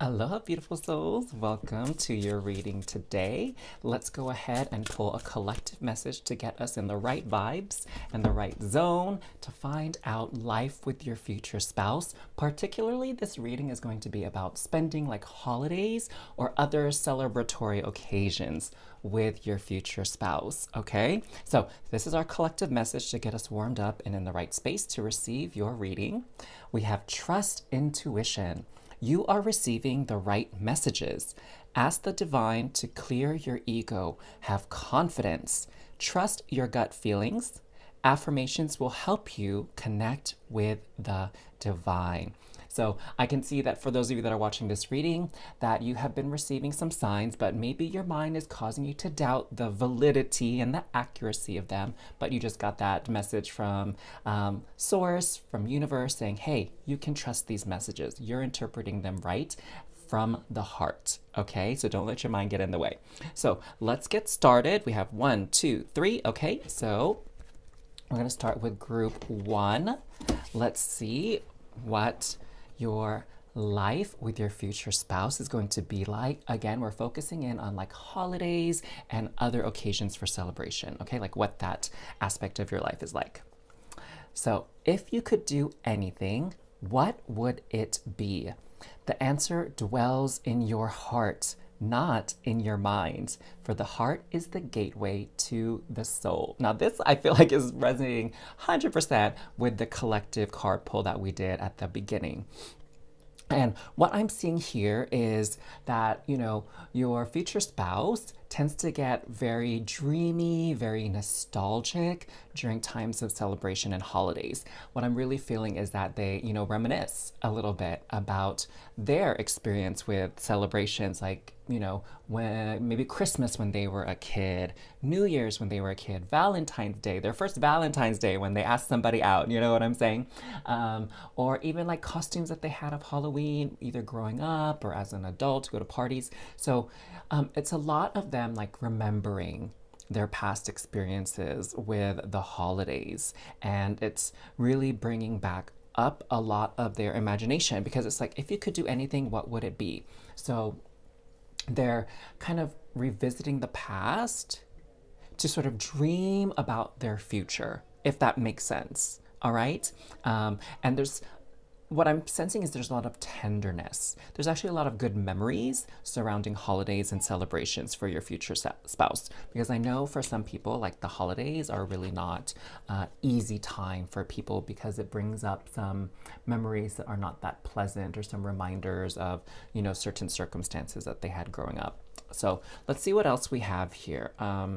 Aloha, beautiful souls. Welcome to your reading today. Let's go ahead and pull a collective message to get us in the right vibes and the right zone to find out life with your future spouse. Particularly, this reading is going to be about spending like holidays or other celebratory occasions with your future spouse. Okay, so this is our collective message to get us warmed up and in the right space to receive your reading. We have trust intuition. You are receiving the right messages. Ask the divine to clear your ego. Have confidence. Trust your gut feelings. Affirmations will help you connect with the divine. So I can see that for those of you that are watching this reading, that you have been receiving some signs, but maybe your mind is causing you to doubt the validity and the accuracy of them. But you just got that message from source, from universe saying, hey, you can trust these messages. You're interpreting them right from the heart. Okay, so don't let your mind get in the way. So let's get started. We have 1, 2, 3. Okay, so we're going to start with group 1. Let's see what your life with your future spouse is going to be like. Again, we're focusing in on like holidays and other occasions for celebration, okay? Like what that aspect of your life is like. So if you could do anything, what would it be? The answer dwells in your heart, not in your mind, for the heart is the gateway to the soul. Now, this I feel like is resonating 100% with the collective card pull that we did at the beginning. And what I'm seeing here is that, your future spouse tends to get very dreamy, very nostalgic during times of celebration and holidays. What I'm really feeling is that they, reminisce a little bit about their experience with celebrations like, when maybe Christmas when they were a kid, New Year's when they were a kid, Valentine's Day, their first Valentine's Day when they asked somebody out, you know what I'm saying? Or even like costumes that they had of Halloween, either growing up or as an adult to go to parties. So it's a lot of them like remembering their past experiences with the holidays. And it's really bringing back up a lot of their imagination because it's like, if you could do anything, what would it be? So they're kind of revisiting the past to sort of dream about their future, if that makes sense. All right. And what I'm sensing is there's a lot of tenderness. There's actually a lot of good memories surrounding holidays and celebrations for your future spouse. Because I know for some people, like the holidays are really not easy time for people because it brings up some memories that are not that pleasant or some reminders of, certain circumstances that they had growing up. So let's see what else we have here. I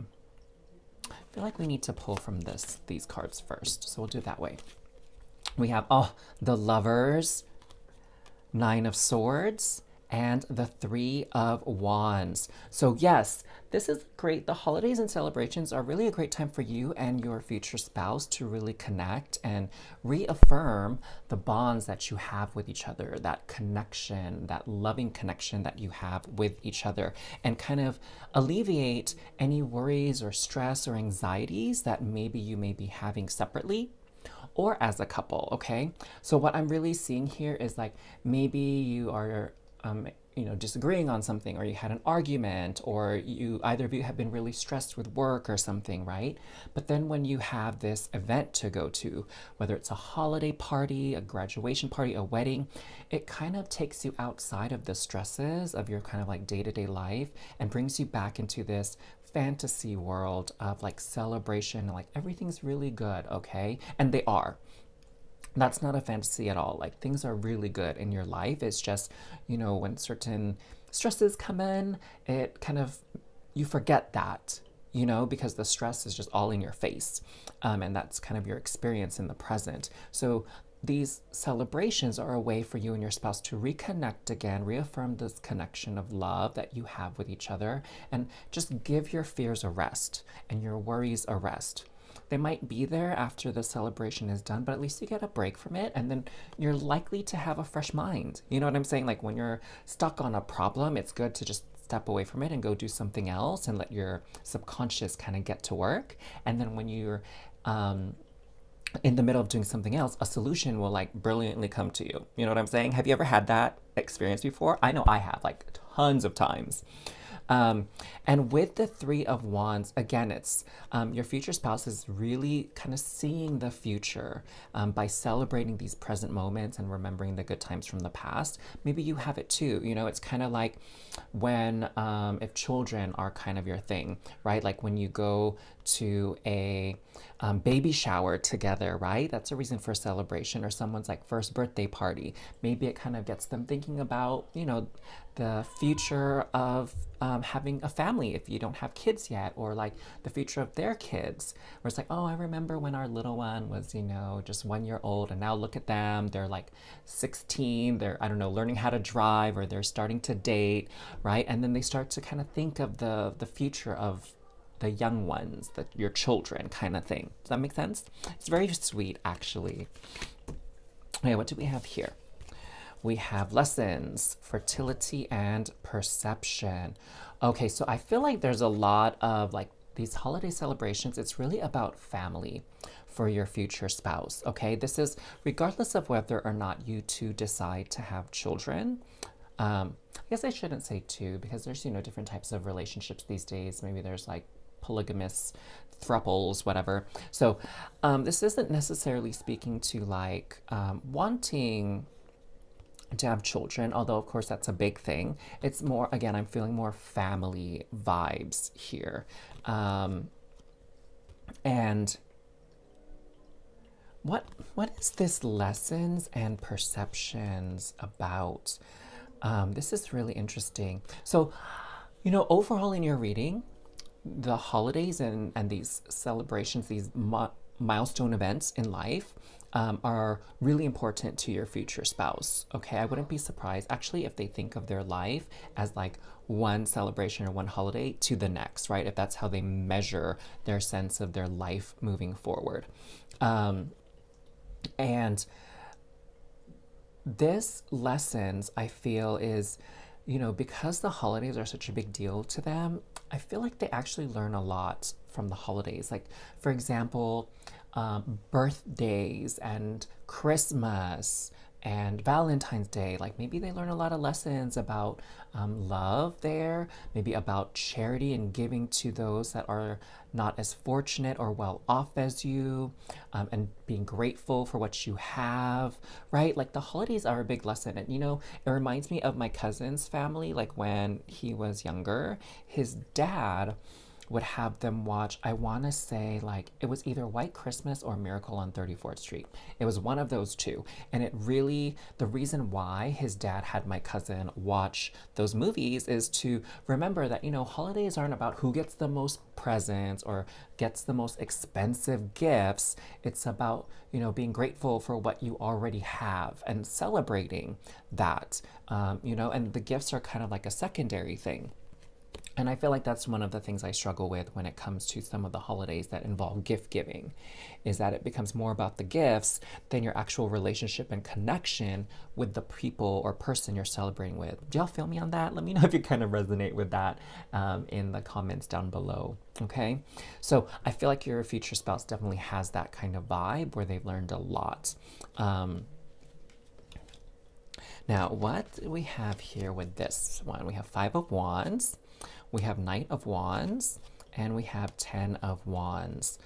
feel like we need to pull from these cards first. So we'll do it that way. We have, the Lovers, 9 of Swords, and the 3 of Wands. So yes, this is great. The holidays and celebrations are really a great time for you and your future spouse to really connect and reaffirm the bonds that you have with each other, that connection, that loving connection that you have with each other, and kind of alleviate any worries or stress or anxieties that maybe you may be having separately or as a couple, okay? So what I'm really seeing here is like maybe you are, disagreeing on something, or you had an argument, or either of you have been really stressed with work or something, right? But then when you have this event to go to, whether it's a holiday party, a graduation party, a wedding, it kind of takes you outside of the stresses of your kind of like day-to-day life and brings you back into this fantasy world of like celebration, like everything's really good, okay? And they are. That's not a fantasy at all. Like things are really good in your life. It's just, when certain stresses come in, it kind of, you forget that, because the stress is just all in your face. And that's kind of your experience in the present. So these celebrations are a way for you and your spouse to reconnect again, reaffirm this connection of love that you have with each other, and just give your fears a rest and your worries a rest. They might be there after the celebration is done, but at least you get a break from it, and then you're likely to have a fresh mind. You know what I'm saying? Like when you're stuck on a problem, it's good to just step away from it and go do something else and let your subconscious kind of get to work. And then when you're in the middle of doing something else, a solution will like brilliantly come to you. You know what I'm saying? Have you ever had that experience before? I know I have, like tons of times. Um, and with the Three of Wands, again, it's your future spouse is really kind of seeing the future by celebrating these present moments and remembering the good times from the past. Maybe you have it too. You know, it's kind of like when, if children are kind of your thing, right? Like when you go to a baby shower together, right? That's a reason for celebration, or someone's like first birthday party. Maybe it kind of gets them thinking about, you know, the future of having a family if you don't have kids yet, or like the future of their kids. Where it's like, oh, I remember when our little one was, you know, just 1 year old, and now look at them. They're like 16. They're, I don't know, learning how to drive, or they're starting to date, right? And then they start to kind of think of the future of the young ones, your children kind of thing. Does that make sense? It's very sweet, actually. Okay, what do we have here? We have lessons, fertility, and perception. Okay, so I feel like there's a lot of like these holiday celebrations. It's really about family for your future spouse. Okay, this is regardless of whether or not you two decide to have children. I guess I shouldn't say two, because there's, you know, different types of relationships these days. Maybe there's like polygamous thruples, whatever. So this isn't necessarily speaking to like wanting to have children, although of course that's a big thing. It's more, again, I'm feeling more family vibes here. And what is this lessons and perceptions about? This is really interesting. So, you know, overall in your reading, the holidays and these celebrations, these milestone events in life are really important to your future spouse. Okay, I wouldn't be surprised actually if they think of their life as like one celebration or one holiday to the next, right? If that's how they measure their sense of their life moving forward. And this lessons, I feel, is, you know, because the holidays are such a big deal to them, I feel like they actually learn a lot from the holidays. Like, for example, birthdays and Christmas and Valentine's Day. Like, maybe they learn a lot of lessons about love there, maybe about charity and giving to those that are not as fortunate or well off as you, and being grateful for what you have, right? Like, the holidays are a big lesson. And, you know, it reminds me of my cousin's family. Like, when he was younger, his dad would have them watch, I want to say, like, it was either White Christmas or Miracle on 34th Street. It was one of those two. And it really, the reason why his dad had my cousin watch those movies is to remember that, you know, holidays aren't about who gets the most presents or gets the most expensive gifts. It's about, you know, being grateful for what you already have and celebrating that, you know, and the gifts are kind of like a secondary thing. And I feel like that's one of the things I struggle with when it comes to some of the holidays that involve gift giving, is that it becomes more about the gifts than your actual relationship and connection with the people or person you're celebrating with. Do y'all feel me on that? Let me know if you kind of resonate with that in the comments down below. Okay, so I feel like your future spouse definitely has that kind of vibe where they've learned a lot. Now, what do we have here with this one? We have Five of Wands. We have Knight of Wands, and we have 10 of Wands.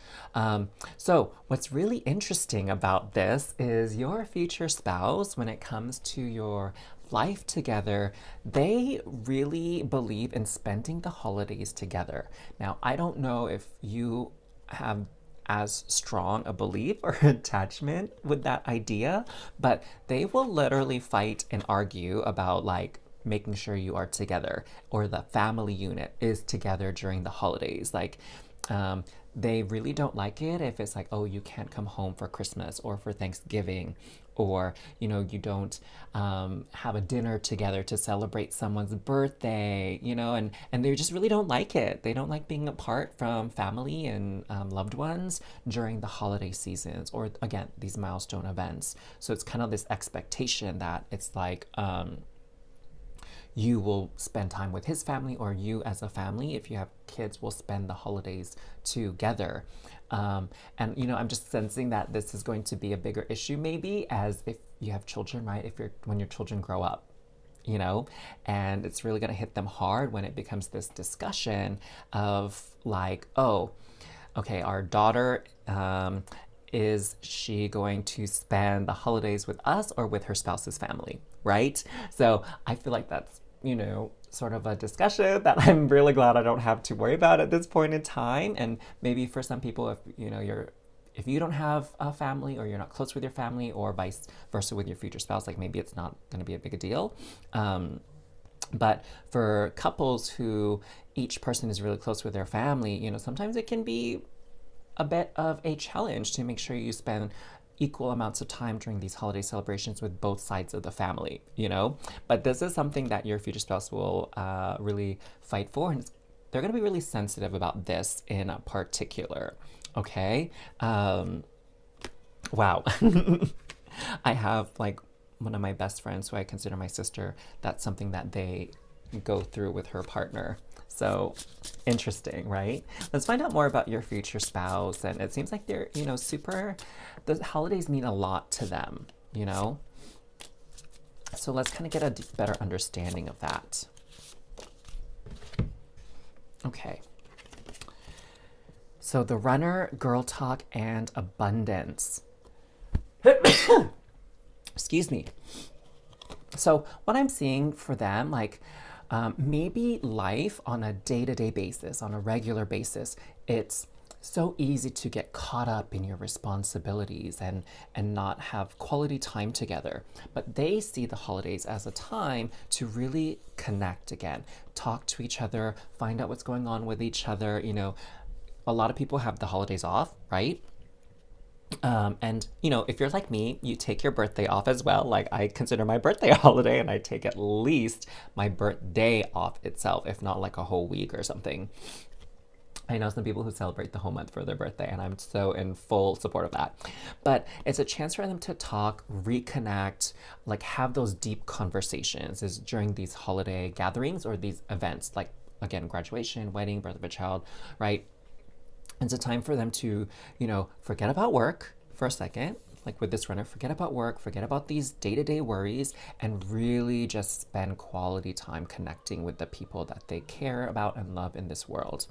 So what's really interesting about this is your future spouse, when it comes to your life together, they really believe in spending the holidays together. Now, I don't know if you have as strong a belief or attachment with that idea, but they will literally fight and argue about like making sure you are together or the family unit is together during the holidays. Like, they really don't like it if it's like, oh, you can't come home for Christmas or for Thanksgiving, or, you know, you don't have a dinner together to celebrate someone's birthday, you know, and they just really don't like it. They don't like being apart from family and loved ones during the holiday seasons, or again, these milestone events. So it's kind of this expectation that it's like, you will spend time with his family, or you as a family, if you have kids, will spend the holidays together. And I'm just sensing that this is going to be a bigger issue, maybe, as if you have children, right? When your children grow up, and it's really going to hit them hard when it becomes this discussion of like, oh, okay, our daughter, is she going to spend the holidays with us or with her spouse's family, right? So I feel like that's, sort of a discussion that I'm really glad I don't have to worry about at this point in time. And maybe for some people, if you don't have a family, or you're not close with your family, or vice versa with your future spouse, like maybe it's not going to be a big a deal. But for couples who each person is really close with their family, sometimes it can be a bit of a challenge to make sure you spend equal amounts of time during these holiday celebrations with both sides of the family, But this is something that your future spouse will really fight for, and they're going to be really sensitive about this in particular, okay? Wow. I have like one of my best friends who I consider my sister. That's something that they go through with her partner. So interesting, right? Let's find out more about your future spouse. And it seems like they're, the holidays mean a lot to them, So let's kind of get a better understanding of that. Okay. So the runner, girl talk, and abundance. Excuse me. So what I'm seeing for them, like, maybe life on a day-to-day basis, on a regular basis, it's so easy to get caught up in your responsibilities and not have quality time together. But they see the holidays as a time to really connect again, talk to each other, find out what's going on with each other. A lot of people have the holidays off, right? And if you're like me, you take your birthday off as well. Like, I consider my birthday a holiday, and I take at least my birthday off itself, if not like a whole week or something. I know some people who celebrate the whole month for their birthday, and I'm so in full support of that. But it's a chance for them to talk, reconnect, like have those deep conversations is during these holiday gatherings or these events, like, again, graduation, wedding, birth of a child, right? It's a time for them to, forget about work for a second, like with this runner, forget about work, forget about these day-to-day worries, and really just spend quality time connecting with the people that they care about and love in this world.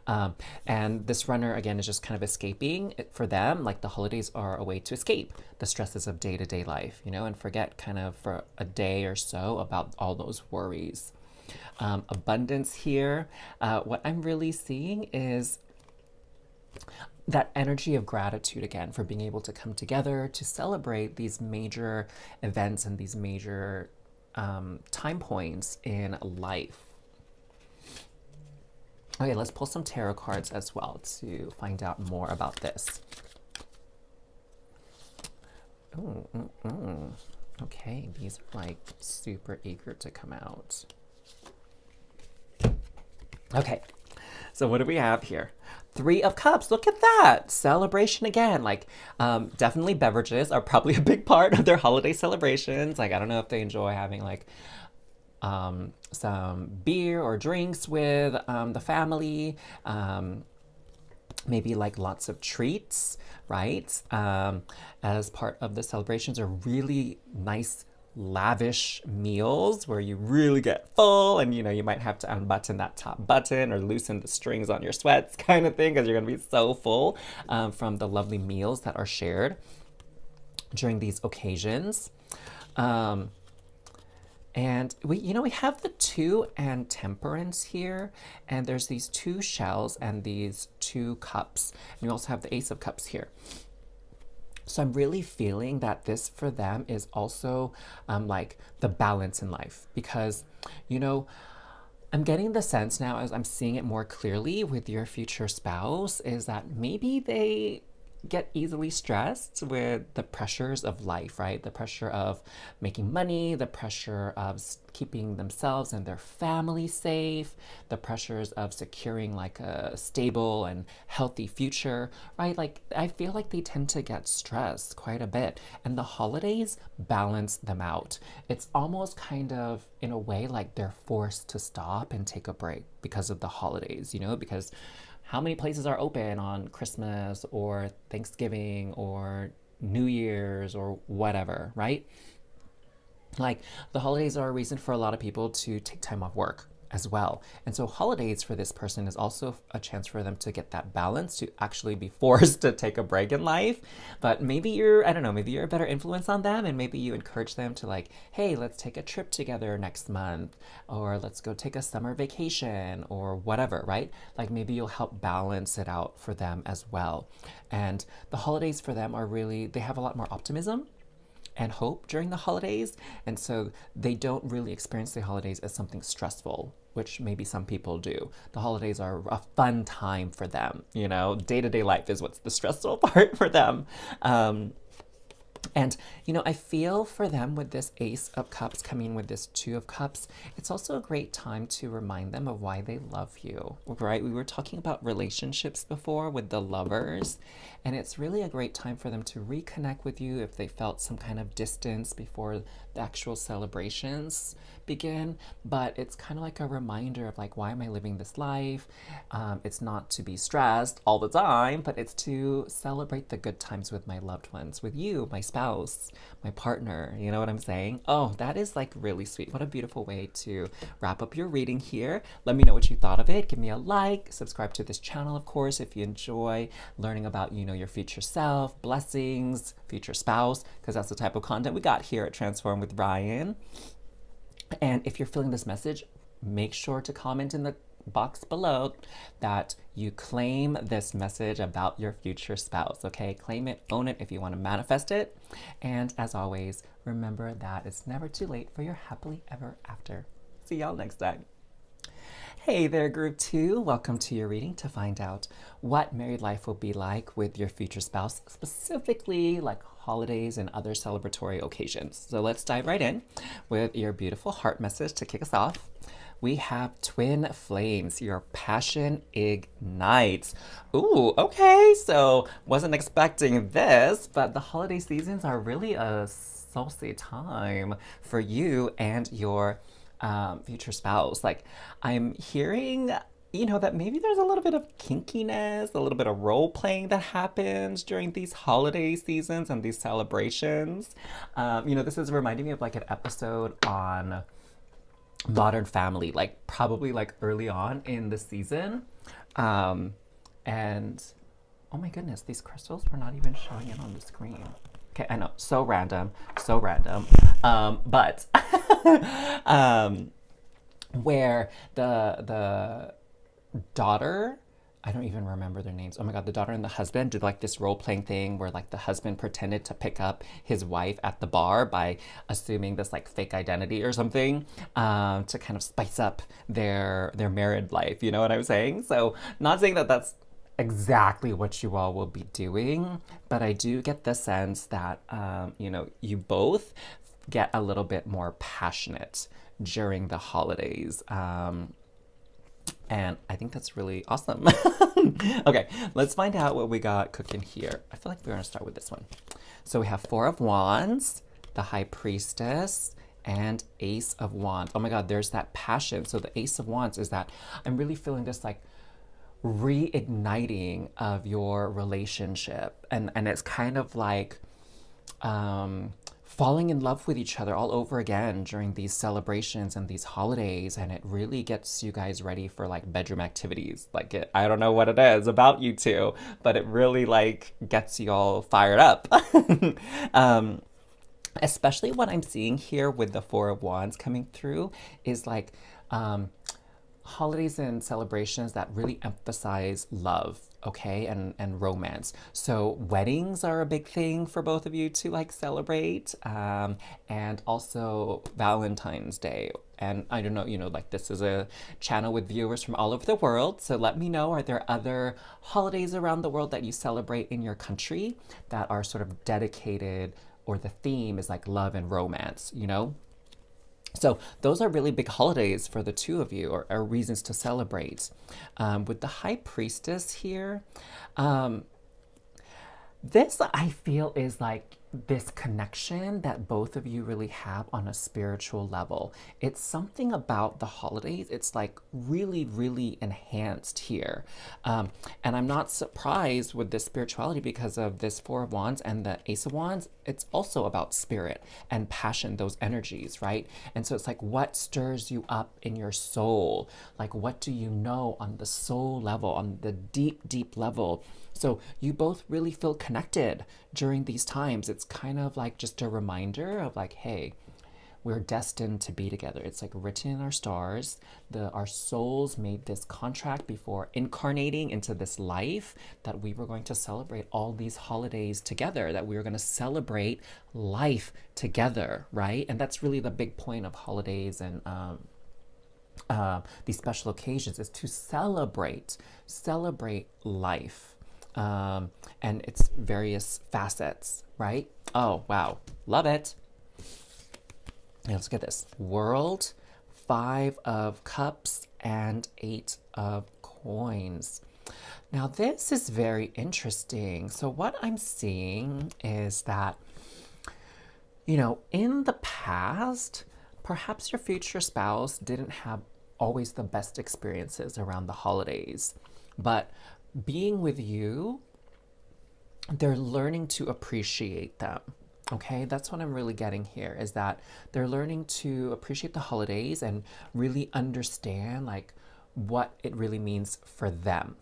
And this runner, again, is just kind of escaping. For them, like, the holidays are a way to escape the stresses of day-to-day life, and forget kind of for a day or so about all those worries. Abundance here, what I'm really seeing is that energy of gratitude again for being able to come together to celebrate these major events and these major time points in life. Okay, let's pull some tarot cards as well to find out more about this. Okay, these are like super eager to come out. Okay, so what do we have here? 3 of Cups. Look at that. Celebration again. Like, definitely beverages are probably a big part of their holiday celebrations. Like, I don't know if they enjoy having like some beer or drinks with the family. Maybe like lots of treats, right? As part of the celebrations, are really nice lavish meals where you really get full, and you might have to unbutton that top button or loosen the strings on your sweats kind of thing, because you're going to be so full from the lovely meals that are shared during these occasions. And we have the 2 and Temperance here, and there's these 2 shells and these 2 cups, and you also have the Ace of Cups here. So I'm really feeling that this for them is also like the balance in life, because, I'm getting the sense now, as I'm seeing it more clearly with your future spouse, is that maybe they get easily stressed with the pressures of life, right? The pressure of making money, the pressure of keeping themselves and their family safe, the pressures of securing like a stable and healthy future, right? Like I feel like they tend to get stressed quite a bit, and the holidays balance them out. It's almost kind of in a way like they're forced to stop and take a break because of the holidays, you know, because how many places are open on Christmas or Thanksgiving or New Year's or whatever, right? Like the holidays are a reason for a lot of people to take time off work as well. And so holidays for this person is also a chance for them to get that balance, to actually be forced to take a break in life. But maybe you're, I don't know, maybe you're a better influence on them, and maybe you encourage them to like, hey, let's take a trip together next month, or let's go take a summer vacation or whatever, right? Like maybe you'll help balance it out for them as well. And the holidays for them are really, they have a lot more optimism and hope during the holidays. And so they don't really experience the holidays as something stressful, which maybe some people do. The holidays are a fun time for them, you know, day-to-day life is what's the stressful part for them. And, you know, I feel for them with this Ace of Cups coming with this Two of Cups, it's also a great time to remind them of why they love you, right? We were talking about relationships before with the lovers, and it's really a great time for them to reconnect with you if they felt some kind of distance before the actual celebrations begin. But it's kind of like a reminder of like, why am I living this life? It's not to be stressed all the time, but it's to celebrate the good times with my loved ones, with you, my spouse, my partner. You know what I'm saying? Oh, that is like really sweet. What a beautiful way to wrap up your reading here. Let me know what you thought of it. Give me a like, subscribe to this channel, of course, if you enjoy learning about, you know, your future self, blessings, future spouse, because that's the type of content we got here at Transform with Ryan. And if you're feeling this message, make sure to comment in the box below that you claim this message about your future spouse, okay? Claim it, own it if you want to manifest it. And as always, remember that it's never too late for your happily ever after. See y'all next time. Hey there, Group 2. Welcome to your reading to find out what married life will be like with your future spouse, specifically like holidays and other celebratory occasions. So let's dive right in with your beautiful heart message to kick us off. We have twin flames. Your passion ignites. Ooh, okay. So wasn't expecting this, but the holiday seasons are really a saucy time for you and your future spouse. Like I'm hearing, you know, that maybe there's a little bit of kinkiness, a little bit of role playing that happens during these holiday seasons and these celebrations. You know, this is reminding me of like an episode on Modern Family, like probably like early on in the season. And oh my goodness, these crystals were not even showing it on the screen. Okay, I know, so random, so random. But where the daughter, I don't even remember their names. Oh my God, the daughter and the husband did like this role playing thing where like the husband pretended to pick up his wife at the bar by assuming this like fake identity or something, to kind of spice up their married life. You know what I'm saying? So not saying that that's exactly what you all will be doing, but I do get the sense that, you know, you both get a little bit more passionate during the holidays. And I think that's really awesome. Okay, let's find out what we got cooking here. I feel like we're gonna start with this one. So we have Four of Wands, the High Priestess, and Ace of Wands. Oh my God, there's that passion. So the Ace of Wands is that I'm really feeling this like reigniting of your relationship. And it's kind of like falling in love with each other all over again during these celebrations and these holidays, and it really gets you guys ready for like bedroom activities. Like I don't know what it is about you two, but it really like gets you all fired up. Especially what I'm seeing here with the Four of Wands coming through is like holidays and celebrations that really emphasize love okay, and romance. So weddings are a big thing for both of you to like celebrate, and also Valentine's Day. And I don't know, like this is a channel with viewers from all over the world. So let me know, are there other holidays around the world that you celebrate in your country that are sort of dedicated, or the theme is like love and romance? So those are really big holidays for the two of you, or reasons to celebrate. With the High Priestess here, um, this I feel is like this connection that both of you really have on a spiritual level. It's something about the holidays. It's like really, really enhanced here. And I'm not surprised with this spirituality because of this Four of Wands and the Ace of Wands. It's also about spirit and passion, those energies, right? And so it's like, what stirs you up in your soul? Like, what do you know on the soul level, on the deep, deep level? So you both really feel connected during these times. It's kind of like just a reminder of like, hey, we're destined to be together. It's like written in our stars. Our souls made this contract before incarnating into this life, that we were going to celebrate all these holidays together, that we were going to celebrate life together, right? And that's really the big point of holidays and these special occasions, is to celebrate life, and its various facets, right? Oh, wow. Love it. Yeah, let's get this. World, 5 of Cups, and 8 of Coins. Now, this is very interesting. So what I'm seeing is that, in the past, perhaps your future spouse didn't have always the best experiences around the holidays, but being with you, they're learning to appreciate them. Okay, that's what I'm really getting here, is that they're learning to appreciate the holidays and really understand like what it really means for them.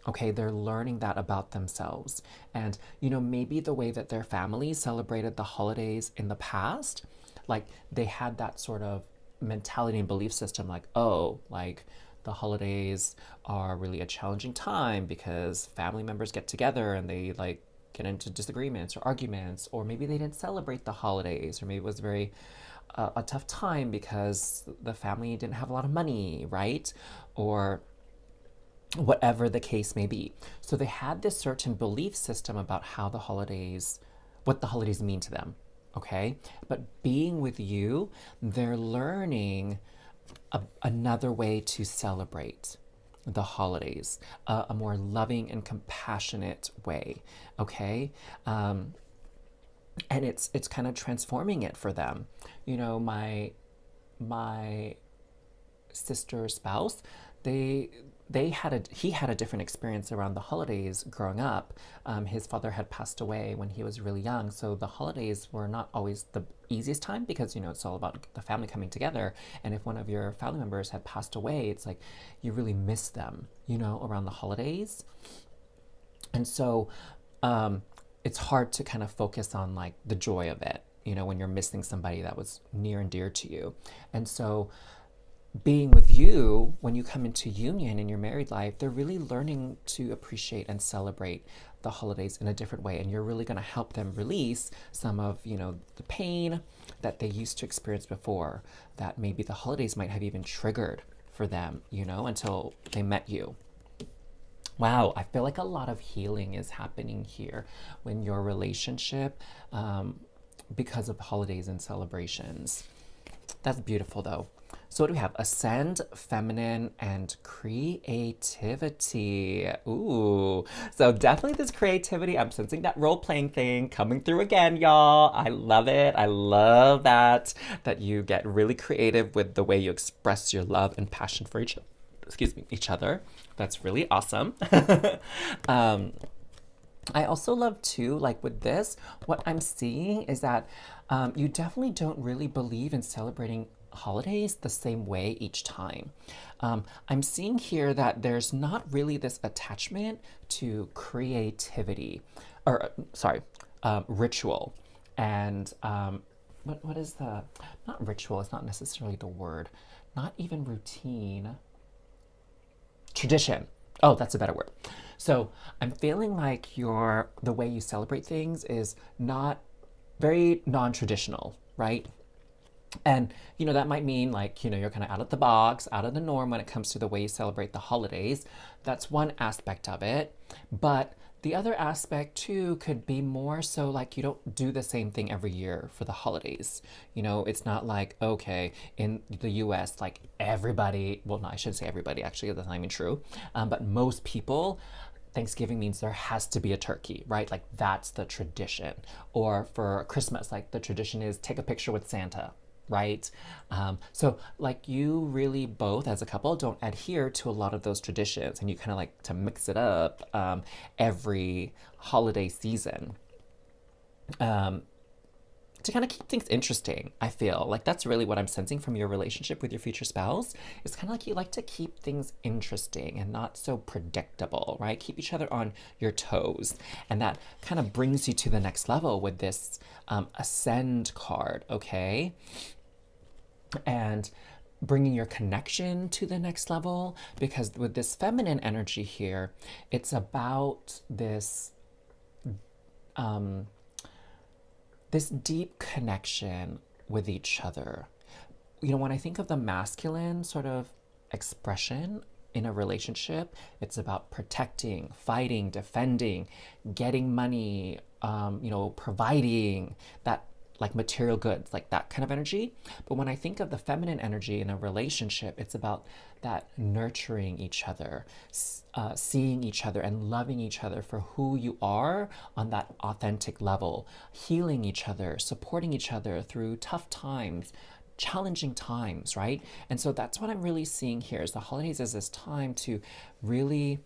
Okay, they're learning that about themselves. And maybe the way that their family celebrated the holidays in the past, like they had that sort of mentality and belief system, like, oh, like the holidays are really a challenging time because family members get together and they like get into disagreements or arguments, or maybe they didn't celebrate the holidays, or maybe it was very a tough time because the family didn't have a lot of money, right? Or whatever the case may be. So they had this certain belief system about what the holidays mean to them, okay? But being with you, they're learning another way to celebrate the holidays, a more loving and compassionate way, okay? And it's kind of transforming it for them. My sister's spouse, he had a different experience around the holidays growing up. His father had passed away when he was really young, so the holidays were not always the easiest time because it's all about the family coming together. And if one of your family members had passed away, it's like you really miss them, around the holidays. And so it's hard to kind of focus on like the joy of it, when you're missing somebody that was near and dear to you. And so being with you, when you come into union in your married life, they're really learning to appreciate and celebrate the holidays in a different way. And you're really going to help them release some of, the pain that they used to experience before, that maybe the holidays might have even triggered for them, until they met you. Wow, I feel like a lot of healing is happening here when your relationship, because of holidays and celebrations. That's beautiful though. So what do we have? Ascend, feminine, and creativity. Ooh, so definitely this creativity. I'm sensing that role-playing thing coming through again, y'all. I love it. I love that you get really creative with the way you express your love and passion for each other. That's really awesome. I also love too, like with this, what I'm seeing is that you definitely don't really believe in celebrating holidays the same way each time. I'm seeing here that there's not really this attachment to creativity, or ritual. And what is not ritual, it's not necessarily the word, not even routine, tradition. Oh, that's a better word. So I'm feeling like the way you celebrate things is not very non-traditional, right? And that might mean like you're kind of out of the box, out of the norm when it comes to the way you celebrate the holidays. That's one aspect of it. But the other aspect too could be more so like you don't do the same thing every year for the holidays. It's not like, okay, in the US, like everybody, well, no, I shouldn't say everybody, actually, that's not even true. But most people, Thanksgiving means there has to be a turkey, right? Like that's the tradition. Or for Christmas, like the tradition is take a picture with Santa, right? So like you really both as a couple don't adhere to a lot of those traditions, and you kind of like to mix it up every holiday season. Um, to kind of keep things interesting, I feel like that's really what I'm sensing from your relationship with your future spouse. It's kind of like you like to keep things interesting and not so predictable, right? Keep each other on your toes. And that kind of brings you to the next level with this ascend card, okay? And bringing your connection to the next level, because with this feminine energy here, it's about um, this deep connection with each other. When I think of the masculine sort of expression in a relationship, it's about protecting, fighting, defending, getting money, providing that like material goods, like that kind of energy. But when I think of the feminine energy in a relationship, it's about that nurturing each other, seeing each other and loving each other for who you are on that authentic level, healing each other, supporting each other through tough times, challenging times, right? And so that's what I'm really seeing here is the holidays as this time to really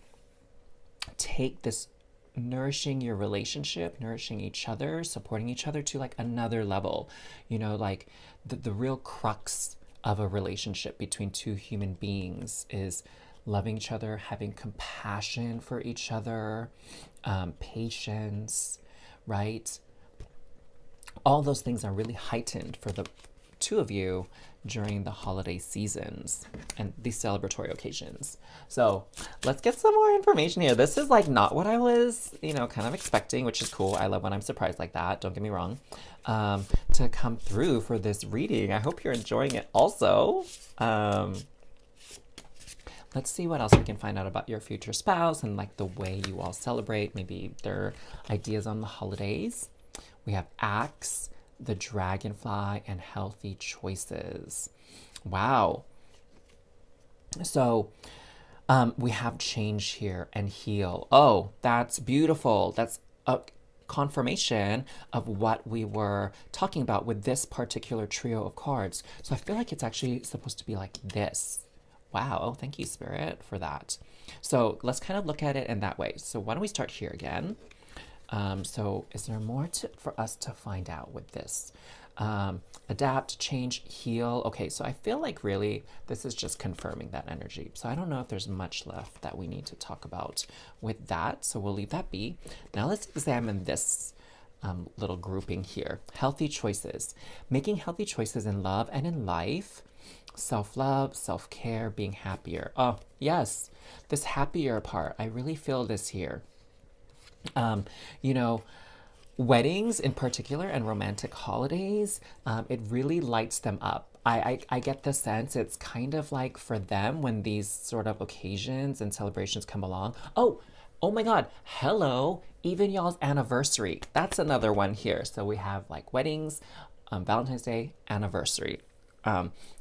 take this nourishing your relationship, nourishing each other, supporting each other to like another level. Like the real crux of a relationship between two human beings is loving each other, having compassion for each other, patience, right? All those things are really heightened for the two of you during the holiday seasons and these celebratory occasions. So let's get some more information here. This is like not what I was, kind of expecting, which is cool. I love when I'm surprised like that. Don't get me wrong. To come through for this reading. I hope you're enjoying it also. Let's see what else we can find out about your future spouse and like the way you all celebrate, maybe their ideas on the holidays. We have Axe, the Dragonfly, and Healthy Choices. Wow. So we have Change here and Heal. Oh, that's beautiful. That's a confirmation of what we were talking about with this particular trio of cards. So I feel like it's actually supposed to be like this. Wow, thank you, Spirit, for that. So let's kind of look at it in that way. So why don't we start here again? So is there more for us to find out with this? Adapt, change, heal. Okay, so I feel like really this is just confirming that energy. So I don't know if there's much left that we need to talk about with that. So we'll leave that be. Now let's examine this little grouping here. Healthy choices. Making healthy choices in love and in life. Self-love, self-care, being happier. Oh, yes, this happier part. I really feel this here. Weddings in particular and romantic holidays, it really lights them up. I get the sense it's kind of like for them when these sort of occasions and celebrations come along. Oh my God, hello, even y'all's anniversary. That's another one here. So we have like weddings, Valentine's Day, anniversary.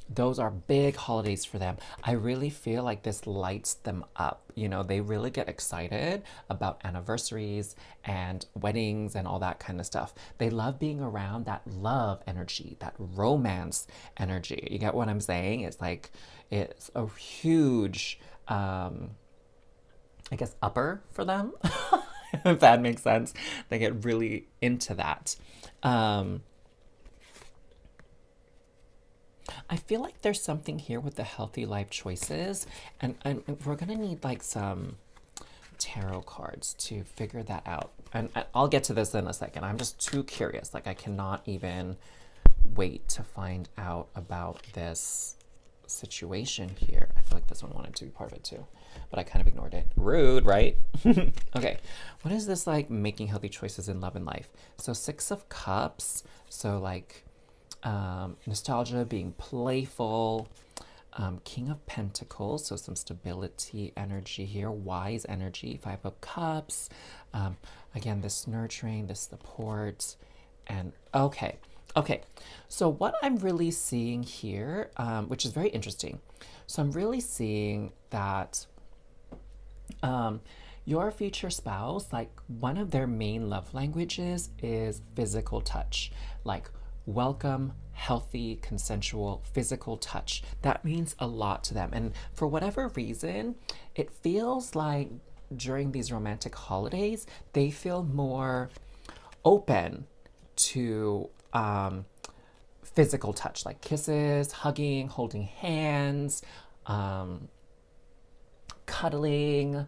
Those are big holidays for them. I really feel like this lights them up. They really get excited about anniversaries and weddings and all that kind of stuff. They love being around that love energy, that romance energy. You get what I'm saying? It's like, it's a huge, I guess, upper for them, if that makes sense. They get really into that. I feel like there's something here with the healthy life choices, and we're gonna need like some tarot cards to figure that out. And I'll get to this in a second. I'm just too curious. Like I cannot even wait to find out about this situation here. I feel like this one wanted to be part of it too, but I kind of ignored it. Rude, right? Okay, what is this like making healthy choices in love and life? So 6 of Cups, so like nostalgia, being playful, King of Pentacles, so some stability energy here, wise energy, 5 of Cups, again, this nurturing, this support, and okay. So what I'm really seeing here, which is very interesting, so I'm really seeing that your future spouse, like one of their main love languages is physical touch, like welcome, healthy, consensual, physical touch. That means a lot to them. And for whatever reason, it feels like during these romantic holidays, they feel more open to physical touch, like kisses, hugging, holding hands, cuddling,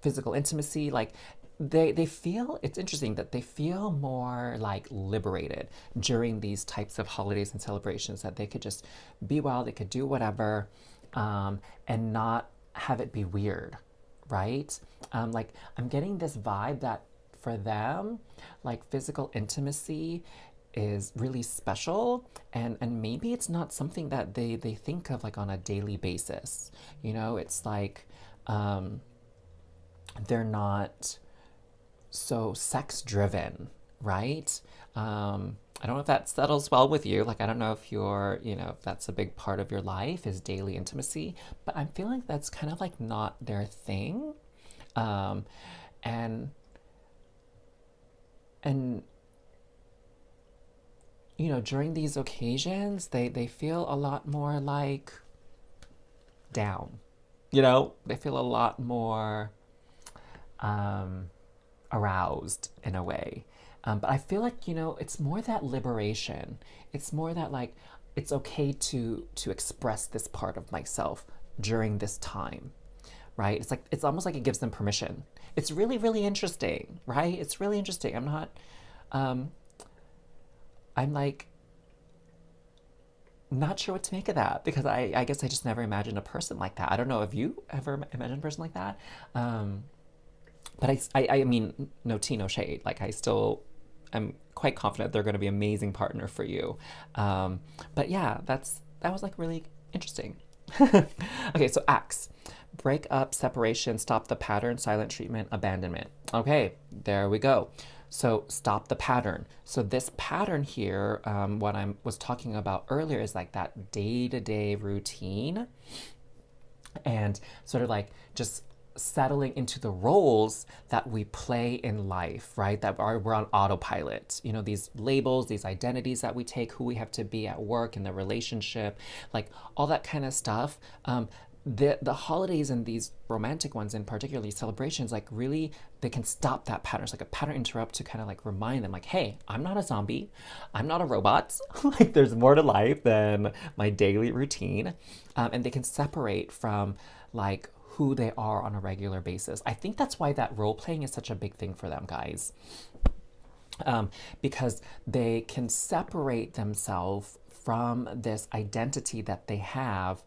physical intimacy. Like they feel, it's interesting that they feel more like liberated during these types of holidays and celebrations, that they could just be wild, they could do whatever, and not have it be weird, right? Like I'm getting this vibe that for them, like physical intimacy is really special, and maybe it's not something that they think of like on a daily basis. It's like they're not so sex driven, right? I don't know if that settles well with you. Like, I don't know if if that's a big part of your life is daily intimacy, but I'm feeling that's kind of like not their thing. And during these occasions, they feel a lot more like down. They feel a lot more aroused in a way. But I feel like, it's more that liberation. It's more that like, it's okay to express this part of myself during this time, right? It's almost like it gives them permission. It's really, really interesting, right? It's really interesting. I'm like, not sure what to make of that, because I guess I just never imagined a person like that. I don't know if you ever imagined a person like that. But I mean, no tea, no shade. Like I'm quite confident they're going to be an amazing partner for you. But yeah, that was like really interesting. Okay, so Axe. Break up, separation, stop the pattern, silent treatment, abandonment. Okay, there we go. So stop the pattern. So this pattern here, what I was talking about earlier, is like that day-to-day routine, and sort of like just settling into the roles that we play in life, right? We're on autopilot. These labels, these identities that we take, who we have to be at work, in the relationship, like all that kind of stuff. The holidays and these romantic ones, and particularly celebrations, like really, they can stop that pattern. It's like a pattern interrupt to kind of like remind them, like, hey, I'm not a zombie, I'm not a robot. Like there's more to life than my daily routine, and they can separate from like who they are on a regular basis. I think that's why that role playing is such a big thing for them, guys. Because they can separate themselves from this identity that they have,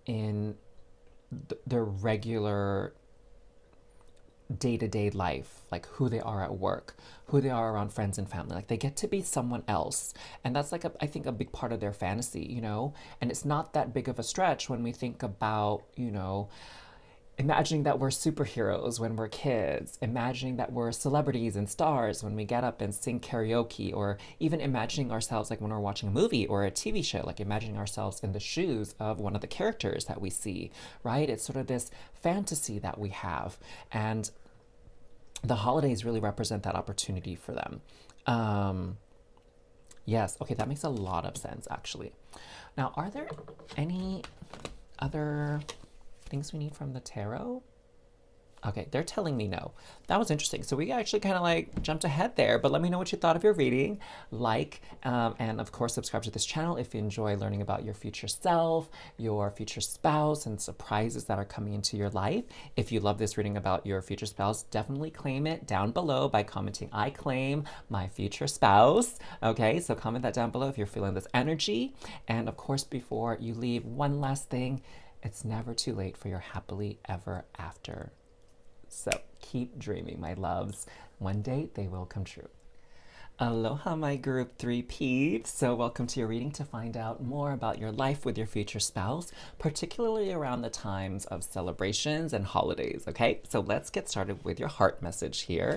in their regular day-to-day life, like who they are at work, who they are around friends and family. Like they get to be someone else, and that's like I think a big part of their fantasy. And it's not that big of a stretch when we think about imagining that we're superheroes when we're kids, imagining that we're celebrities and stars when we get up and sing karaoke, or even imagining ourselves like when we're watching a movie or a TV show, like imagining ourselves in the shoes of one of the characters that we see, right? It's sort of this fantasy that we have, and the holidays really represent that opportunity for them. Yes, okay, that makes a lot of sense, actually. Now, are there any other things we need from the tarot? Okay, they're telling me no. That was interesting. So we actually kind of like jumped ahead there, but let me know what you thought of your reading. And of course, subscribe to this channel if you enjoy learning about your future self, your future spouse, and surprises that are coming into your life. If you love this reading about your future spouse, definitely claim it down below by commenting, I claim my future spouse. Okay, so comment that down below if you're feeling this energy. And of course, before you leave, one last thing, it's never too late for your happily ever after. So keep dreaming, my loves. One day they will come true. Aloha, my group 3 peeps. So welcome to your reading to find out more about your life with your future spouse, particularly around the times of celebrations and holidays, okay? So let's get started with your heart message here.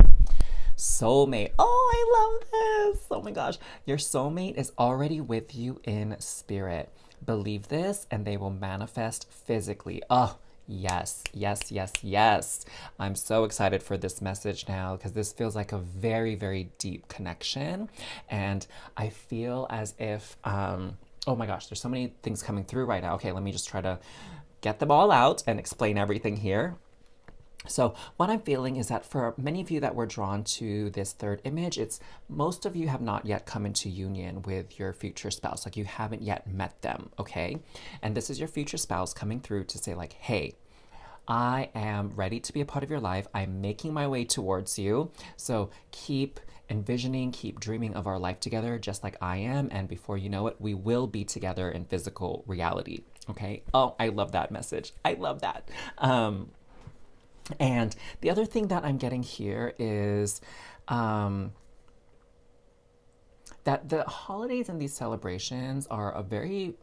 Soulmate. Oh, I love this. Oh my gosh. Your soulmate is already with you in spirit. Believe this and they will manifest physically. Oh, yes, yes, yes, yes. I'm so excited for this message now because this feels like a very, very deep connection. And I feel as if, oh my gosh, there's so many things coming through right now. Okay, let me just try to get them all out and explain everything here. So what I'm feeling is that for many of you that were drawn to this third image, it's most of you have not yet come into union with your future spouse. Like you haven't yet met them, okay? And this is your future spouse coming through to say like, hey, I am ready to be a part of your life. I'm making my way towards you. So keep envisioning, keep dreaming of our life together just like I am. And before you know it, we will be together in physical reality, okay? Oh, I love that message. I love that. And the other thing that I'm getting here is that the holidays and these celebrations are a very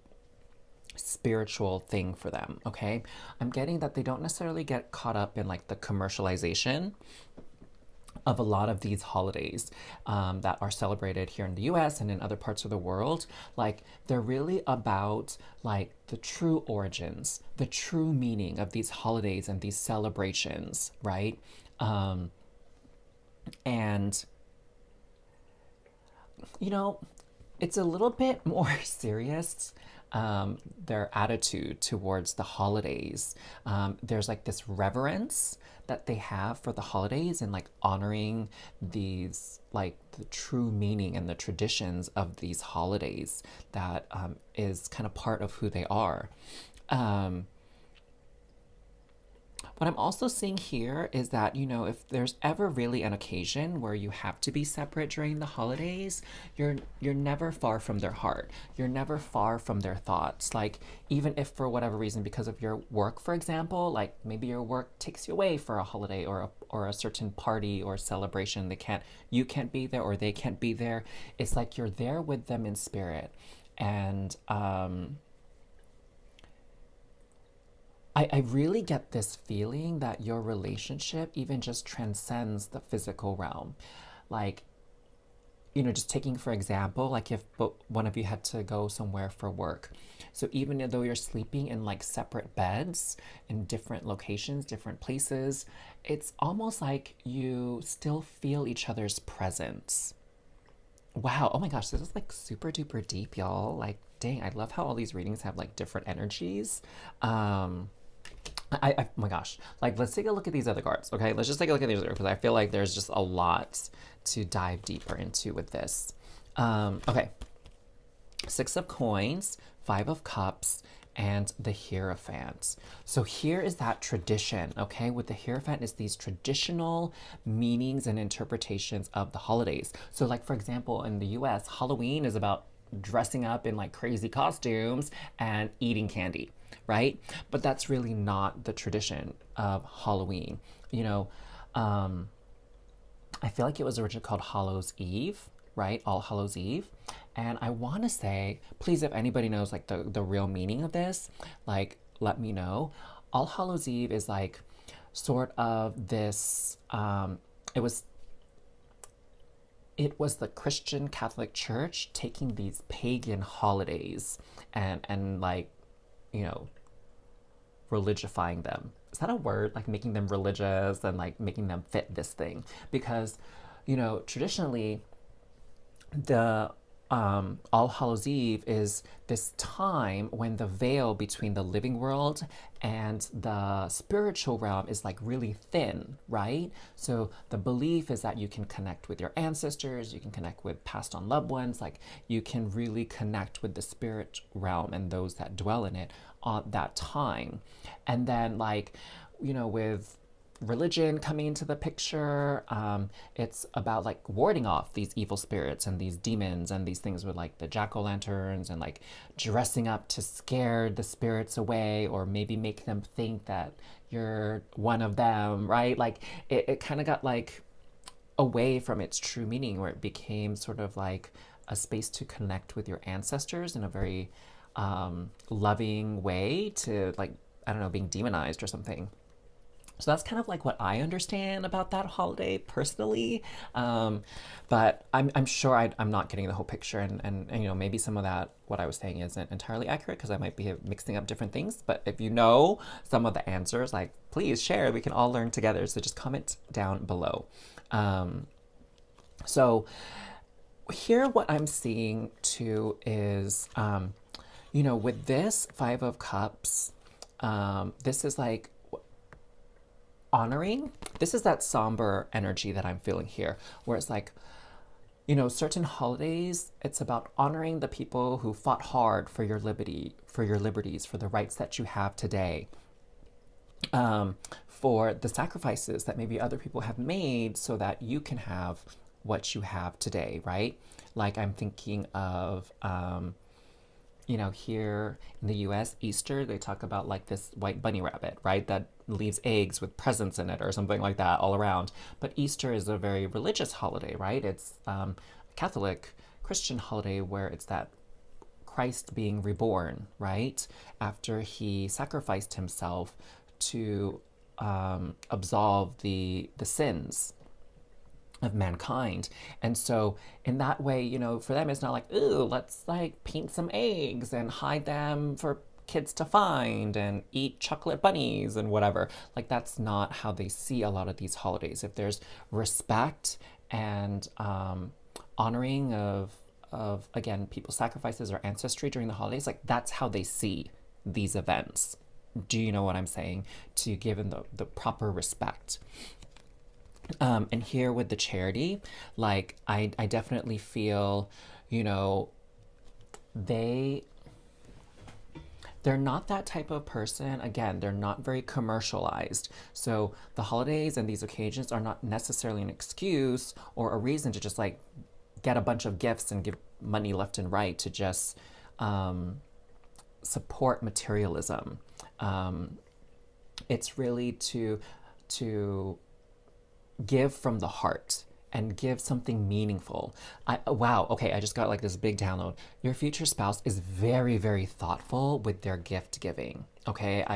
spiritual thing for them, okay? I'm getting that they don't necessarily get caught up in like the commercialization of a lot of these holidays that are celebrated here in the US and in other parts of the world. Like they're really about like the true origins, the true meaning of these holidays and these celebrations, right? And you know, it's a little bit more serious, their attitude towards the holidays. There's like this reverence that they have for the holidays and like honoring these, like the true meaning and the traditions of these holidays that is kind of part of who they are. What I'm also seeing here is that, you know, if there's ever really an occasion where you have to be separate during the holidays, you're never far from their heart. You're never far from their thoughts. Like, even if for whatever reason, because of your work, for example, like maybe your work takes you away for a holiday or a certain party or celebration, you can't be there or they can't be there. It's like you're there with them in spirit. And I really get this feeling that your relationship even just transcends the physical realm. Like, you know, just taking for example, like if one of you had to go somewhere for work. So even though you're sleeping in like separate beds in different locations, different places, it's almost like you still feel each other's presence. Wow. Oh my gosh, this is like super duper deep, y'all. Like, dang, I love how all these readings have like different energies. Oh my gosh, like let's take a look at these other cards, okay? Let's just take a look at these other because I feel like there's just a lot to dive deeper into with this. Okay, 6 of Coins, 5 of Cups, and the Hierophant. So here is that tradition, okay? With the Hierophant is these traditional meanings and interpretations of the holidays. So like, for example, in the US, Halloween is about dressing up in like crazy costumes and eating candy, right? But that's really not the tradition of Halloween. You know, I feel like it was originally called Hallows Eve, right? All Hallows Eve. And I want to say, please, if anybody knows like the real meaning of this, like let me know. All Hallows Eve is like sort of this, it was the Christian Catholic Church taking these pagan holidays and like, you know, religifying them. Is that a word? Like making them religious and like making them fit this thing. Because, you know, traditionally, the All Hallows Eve is this time when the veil between the living world and the spiritual realm is like really thin, right? So the belief is that you can connect with your ancestors, you can connect with passed on loved ones, like you can really connect with the spirit realm and those that dwell in it on that time. And then, like, with religion coming into the picture. It's about like warding off these evil spirits and these demons and these things with like the jack-o'-lanterns and like dressing up to scare the spirits away or maybe make them think that you're one of them, right? Like it kind of got like away from its true meaning where it became sort of like a space to connect with your ancestors in a very loving way to like, I don't know, being demonized or something. So that's kind of like what I understand about that holiday personally. But I'm sure I'm not getting the whole picture. And, maybe some of that, what I was saying, isn't entirely accurate because I might be mixing up different things. But if you know some of the answers, like, please share. We can all learn together. So just comment down below. So here, what I'm seeing too is, with this Five of Cups, this is like honoring. This is that somber energy that I'm feeling here, where it's like, certain holidays, it's about honoring the people who fought hard for your liberty, for your liberties, for the rights that you have today, for the sacrifices that maybe other people have made so that you can have what you have today, right? Like I'm thinking of, here in the US, Easter, they talk about like this white bunny rabbit, right? That leaves eggs with presents in it or something like that all around. But Easter is a very religious holiday, right? It's a Catholic Christian holiday where it's that Christ being reborn, right? After he sacrificed himself to absolve the sins of mankind. And so in that way, for them it's not like, ooh, let's like paint some eggs and hide them for kids to find and eat chocolate bunnies and whatever. Like that's not how they see a lot of these holidays. If there's respect and honoring of again people's sacrifices or ancestry during the holidays, like that's how they see these events. Do you know what I'm saying? To give them the proper respect. And here with the charity, like I definitely feel, they they're not that type of person. Again, they're not very commercialized. So the holidays and these occasions are not necessarily an excuse or a reason to just like get a bunch of gifts and give money left and right to just support materialism. It's really to give from the heart and give something meaningful. Wow, okay, I just got like this big download. Your future spouse is very, very thoughtful with their gift giving. Okay,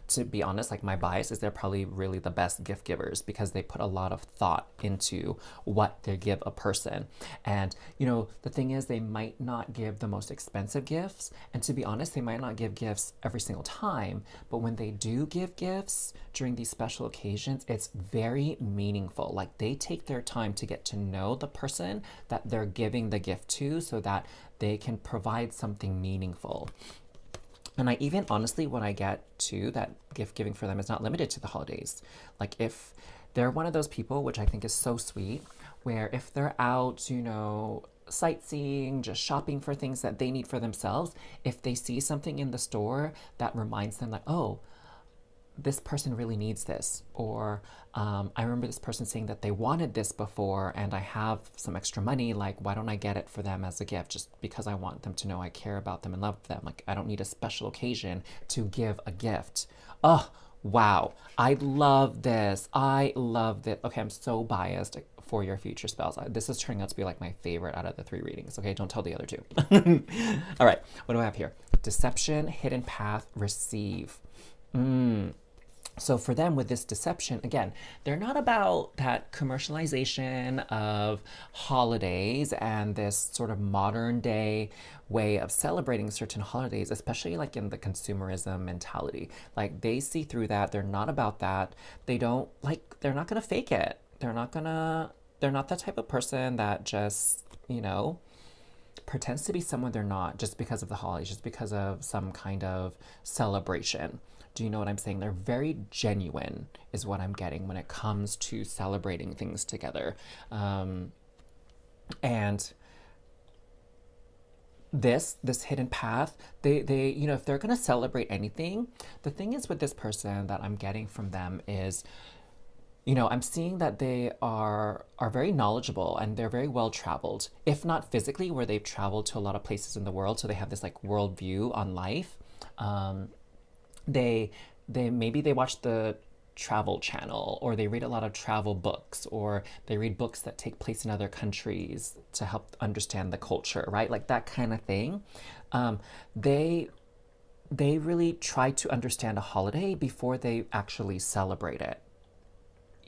to be honest, like my bias is they're probably really the best gift givers because they put a lot of thought into what they give a person. And, the thing is, they might not give the most expensive gifts. And to be honest, they might not give gifts every single time. But when they do give gifts during these special occasions, it's very meaningful. Like they take their time to get to know the person that they're giving the gift to so that they can provide something meaningful. And I even honestly, when I get to that gift giving for them is not limited to the holidays. Like if they're one of those people, which I think is so sweet, where if they're out, sightseeing, just shopping for things that they need for themselves, if they see something in the store that reminds them like, oh, this person really needs this. Or I remember this person saying that they wanted this before and I have some extra money. Like, why don't I get it for them as a gift? Just because I want them to know I care about them and love them. Like, I don't need a special occasion to give a gift. Oh, wow. I love this. I love it. Okay, I'm so biased for your future spouse. This is turning out to be like my favorite out of the 3 readings. Okay, don't tell the other 2. All right, what do I have here? Deception, hidden path, receive. So for them with this deception, again, they're not about that commercialization of holidays and this sort of modern day way of celebrating certain holidays, especially like in the consumerism mentality. Like they see through that. They're not about that. They're not going to fake it. They're not that type of person that just, pretends to be someone they're not just because of the holidays, just because of some kind of celebration. Do you know what I'm saying? They're very genuine, is what I'm getting when it comes to celebrating things together. And this hidden path, they if they're gonna celebrate anything, the thing is with this person that I'm getting from them is, I'm seeing that they are very knowledgeable and they're very well traveled. If not physically, where they've traveled to a lot of places in the world, so they have this like world view on life. They maybe they watch the travel channel, or they read a lot of travel books, or they read books that take place in other countries to help understand the culture, right? Like that kind of thing. Um, they they really try to understand a holiday before they actually celebrate it.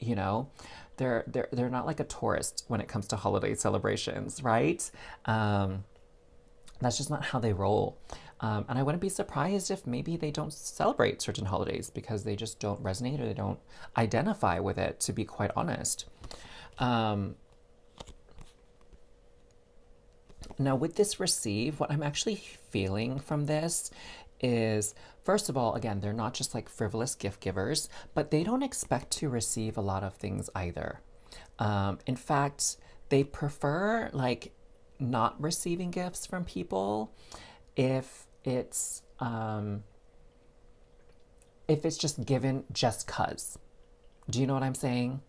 You know, they're not like a tourist when it comes to holiday celebrations, right? Um, that's just not how they roll. And I wouldn't be surprised if maybe they don't celebrate certain holidays because they just don't resonate or they don't identify with it, to be quite honest. Um, Now, with this receive, what I'm actually feeling from this is, first of all, again, they're not just like frivolous gift givers, but they don't expect to receive a lot of things either. In fact, they prefer like not receiving gifts from people if it's just given just cuz. Do you know what I'm saying?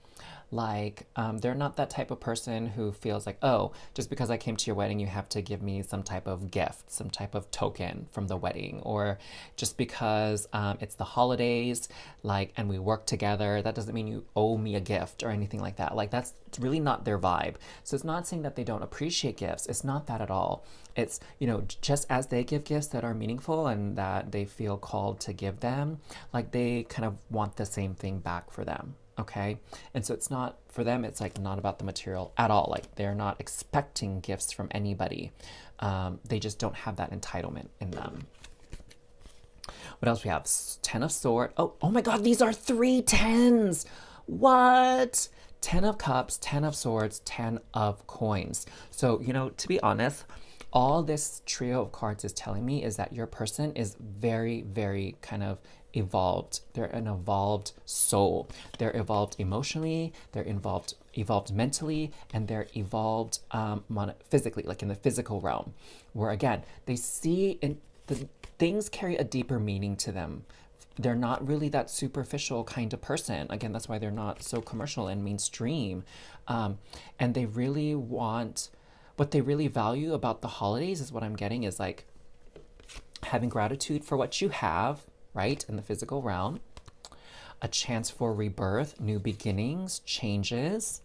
Like, they're not that type of person who feels like, oh, just because I came to your wedding, you have to give me some type of gift, some type of token from the wedding, or just because it's the holidays, like, and we work together, that doesn't mean you owe me a gift or anything like that. Like, that's really not their vibe. So it's not saying that they don't appreciate gifts. It's not that at all. It's, just as they give gifts that are meaningful and that they feel called to give them, like, they kind of want the same thing back for them. Okay. And so it's not for them, it's like not about the material at all. Like they're not expecting gifts from anybody. They just don't have that entitlement in them. What else we have? Ten of Swords. Oh my God, these are three tens. What? 10 of Cups, 10 of Swords, 10 of Coins. So, to be honest, all this trio of cards is telling me is that your person is very, very kind of evolved. They're an evolved soul. They're evolved emotionally, they're evolved mentally, and they're evolved physically, like in the physical realm, where again, they see in the things carry a deeper meaning to them. They're not really that superficial kind of person. Again, that's why they're not so commercial and mainstream. And they really want, what they really value about the holidays is what I'm getting is like having gratitude for what you have, right, in the physical realm, a chance for rebirth, new beginnings, changes,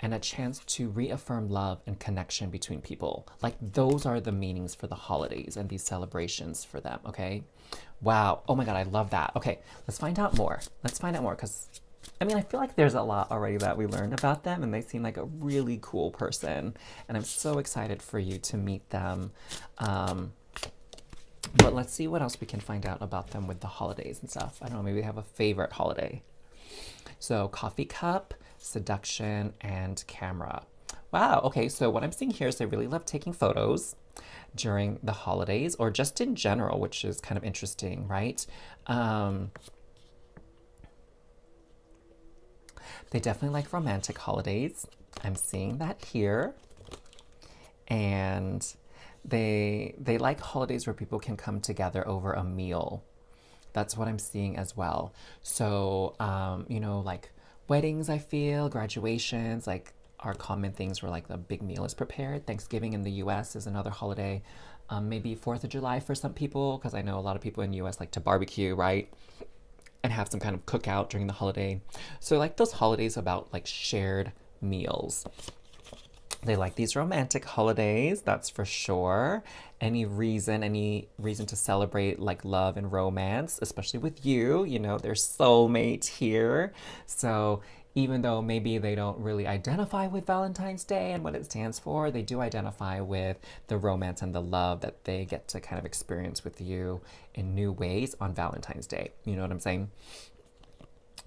and a chance to reaffirm love and connection between people. Like those are the meanings for the holidays and these celebrations for them, okay? Wow. Oh my God, I love that. Okay, let's find out more. Let's find out more because I feel like there's a lot already that we learned about them and they seem like a really cool person. And I'm so excited for you to meet them. But let's see what else we can find out about them with the holidays and stuff. I don't know, maybe they have a favorite holiday. So coffee cup, seduction, and camera. Wow, okay, so what I'm seeing here is they really love taking photos during the holidays or just in general, which is kind of interesting, right? They definitely like romantic holidays. I'm seeing that here. And they like holidays where people can come together over a meal. That's what I'm seeing as well. So, like weddings, I feel, graduations, like are common things where like the big meal is prepared. Thanksgiving in the US is another holiday. Maybe 4th of July for some people, because I know a lot of people in the US like to barbecue, right? And have some kind of cookout during the holiday. So like those holidays about like shared meals. They like these romantic holidays, that's for sure. Any reason to celebrate like love and romance, especially with you, their soulmate here. So even though maybe they don't really identify with Valentine's Day and what it stands for, they do identify with the romance and the love that they get to kind of experience with you in new ways on Valentine's Day. You know what I'm saying?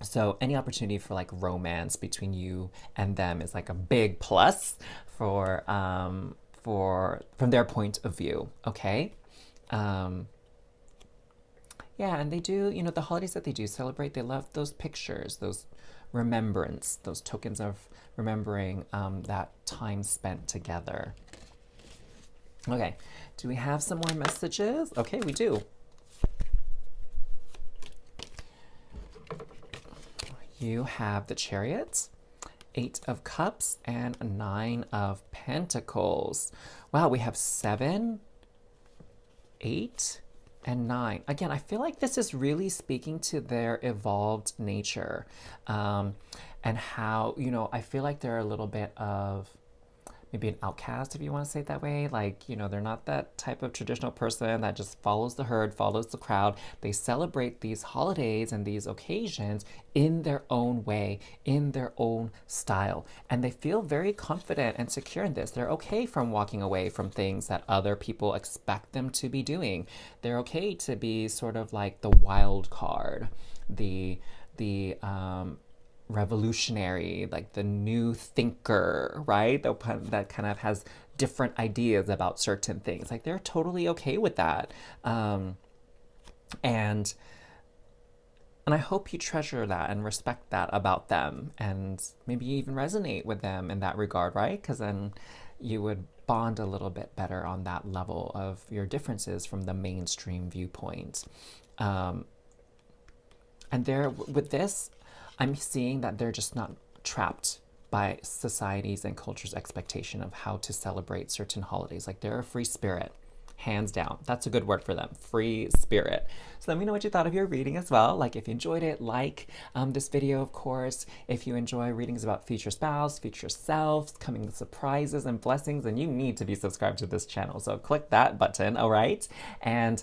So any opportunity for like romance between you and them is like a big plus for from their point of view, okay? Yeah, and they do, the holidays that they do celebrate, they love those pictures, those remembrance, those tokens of remembering that time spent together. Okay, do we have some more messages? Okay, we do. You have the Chariot, 8 of Cups, and 9 of Pentacles. Wow, we have 7, 8, and 9. Again, I feel like this is really speaking to their evolved nature, and how, I feel like they're a little bit of maybe an outcast, if you want to say it that way. Like, they're not that type of traditional person that just follows the herd, follows the crowd. They celebrate these holidays and these occasions in their own way, in their own style. And they feel very confident and secure in this. They're okay from walking away from things that other people expect them to be doing. They're okay to be sort of like the wild card, the revolutionary, like the new thinker, right? That kind of has different ideas about certain things. Like they're totally okay with that. And I hope you treasure that and respect that about them, and maybe even resonate with them in that regard, right? Because then you would bond a little bit better on that level of your differences from the mainstream viewpoint. And there, with this, I'm seeing that they're just not trapped by society's and culture's expectation of how to celebrate certain holidays. Like they're a free spirit, hands down. That's a good word for them, free spirit. So let me know what you thought of your reading as well. Like if you enjoyed it, like this video, of course. If you enjoy readings about future spouse, future selves, coming surprises and blessings, then you need to be subscribed to this channel. So click that button, all right? And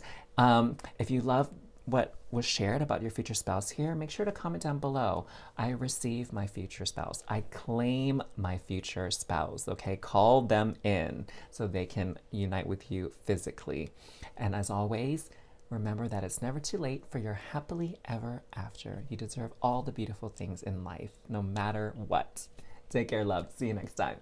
if you love what was shared about your future spouse here, make sure to comment down below. I receive my future spouse. I claim my future spouse, okay? Call them in so they can unite with you physically. And as always, remember that it's never too late for your happily ever after. You deserve all the beautiful things in life, no matter what. Take care, love. See you next time.